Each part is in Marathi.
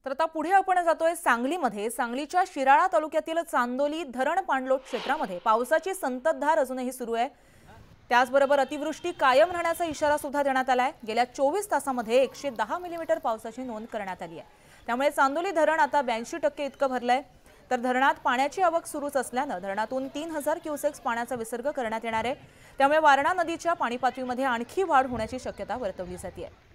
तर आता पुढे आपण जातोय सांगलीमध्ये। सांगलीच्या शिराळा तालुक्यातील चांदोली धरण पाणलोट क्षेत्रामध्ये पावसाची संततधार अजूनही सुरू आहे। त्याचबरोबर अतिवृष्टी कायम राहण्याचा इशारा सुद्धा देण्यात आलाय। गेल्या 24 तासांमध्ये 110 मिलीमीटर पावसाची नोंद करण्यात आली आहे। त्यामुळे चांदोली धरण आता 82% इतकं भरलंय। तर धरणात पाण्याची आवक सुरूच असल्याने धरणातून 3000 क्युसेक्स पाण्याचा विसर्ग करण्यात येणार आहे। त्यामुळे वारणा नदीच्या पाणी पातळीमध्ये आणखी वाढ होण्याची शक्यता वर्तवली जाते आहे।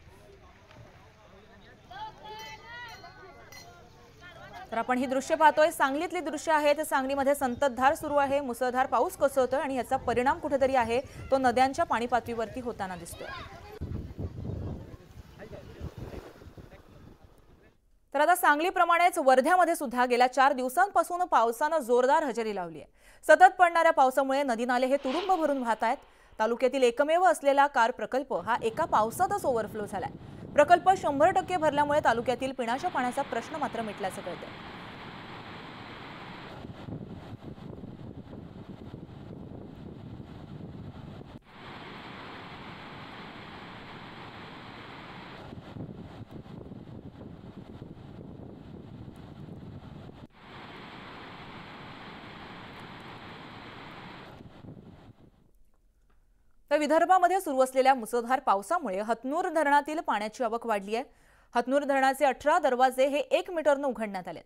तर आपण ही दृश्य पाहतोय, सांगलीतली दृश्य आहेत। सांगलीमध्ये संततधार सुरू आहे, मुसळधार पाऊस कोसळतोय आणि याचा परिणाम कुठेतरी आहे तो नद्यांच्या पाणी पातळीवरती होताना दिसतोय। तर आता सांगलीप्रमाणेच वर्ध्यामध्ये सुद्धा गेल्या 4 दिवसांपासून पावसाने जोरदार हजेरी लावली आहे। सतत पडणाऱ्या पावसामुळे नदी नाले हे तुडुंब भरून वाहत आहेत। तालुक्यातील एकमेव असलेला कार प्रकल्प हा एका पावसातच ओव्हरफ्लो झालाय। प्रकल्प 100% भरल्यामुळे तालुक्यातील पिण्याच्या पाण्याचा प्रश्न मात्र मिटल्याचं कळतंय। तर विदर्भामध्ये सुरू असलेल्या मुसळधार पावसामुळे हतनूर धरणातील पाण्याची आवक वाढली आहे। हतनूर धरणाचे 18 दरवाजे हे 1 मीटरने उघडण्यात आलेत।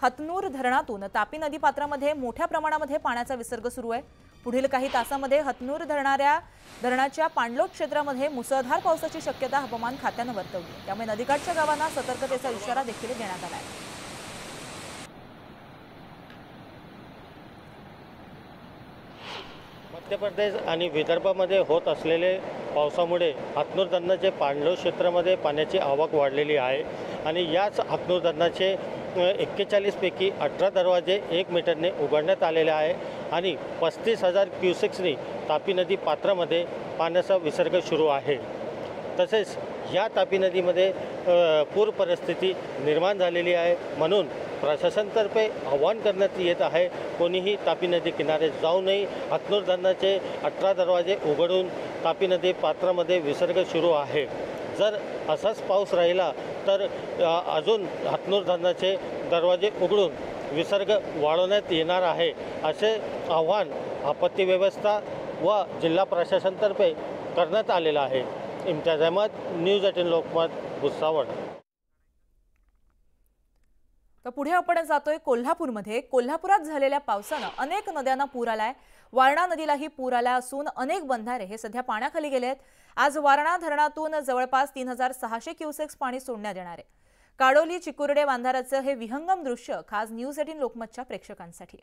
हतनूर धरणातून तापी नदी पात्रामध्ये मोठ्या प्रमाणामध्ये पाण्याचा विसर्ग सुरू आहे। पुढील काही तासांमध्ये हतनूर धरणाच्या पाणलोट क्षेत्रामध्ये मुसळधार पावसाची शक्यता हवामान खात्याने वर्तवली आहे। त्यामुळे नदीकाठच्या गावांना सतर्कतेचा इशारा देखील देण्यात आला आहे। मध्य प्रदेश आणि विदर्भामध्ये होत असलेले पावसामुळे हतनूर धरणाचे पाणलोट क्षेत्रामध्ये पाण्याची आवक वाढलेली आहे आणि याच हतनूर धरणाचे 41 पैकी 18 दरवाजे 1 मीटरने उघडण्यात आलेले आहे आणि 35,000 क्युसेक्सनी तापी नदी पात्रामध्ये पाण्याचा विसर्ग सुरू आहे। तसेच या तापी नदीमध्ये पूर परिस्थिती निर्माण झालेली आहे, म्हणून प्रशासनातर्फे आवाहन करण्यात येत आहे कोणीही तापी नदी किनारे जाऊ नये। हतनूर धरणाचे 18 दरवाजे उघडून तापी नदी पात्रामध्ये विसर्ग सुरू आहे। जर असाच पाऊस राहिला तर अजून हतनूर धरणाचे दरवाजे उघडून विसर्ग वाढवण्यात येणार आहे, असे आवाहन आपत्ती व्यवस्था व जिल्हा प्रशासनातर्फे करण्यात आलेलं आहे। इम्तियाज अहमद, न्यूज 18 लोकमत, भुसावळ। तर पुढे आपण जातोय कोल्हापूरमध्ये। कोल्हापुरात झालेल्या पावसाने अनेक नद्यांना पूर आलाय। वारणा नदीलाही पूर आला असून अनेक बंधारे हे सध्या पाण्याखाली गेले आहेत। आज वारणा धरणातून जवळपास 3600 क्युसेक्स पाणी सोडण्यात येणार आहे। काडोली चिकुर्डे बांधाराचं हे विहंगम दृश्य खास न्यूज 18 लोकमतच्या प्रेक्षकांसाठी।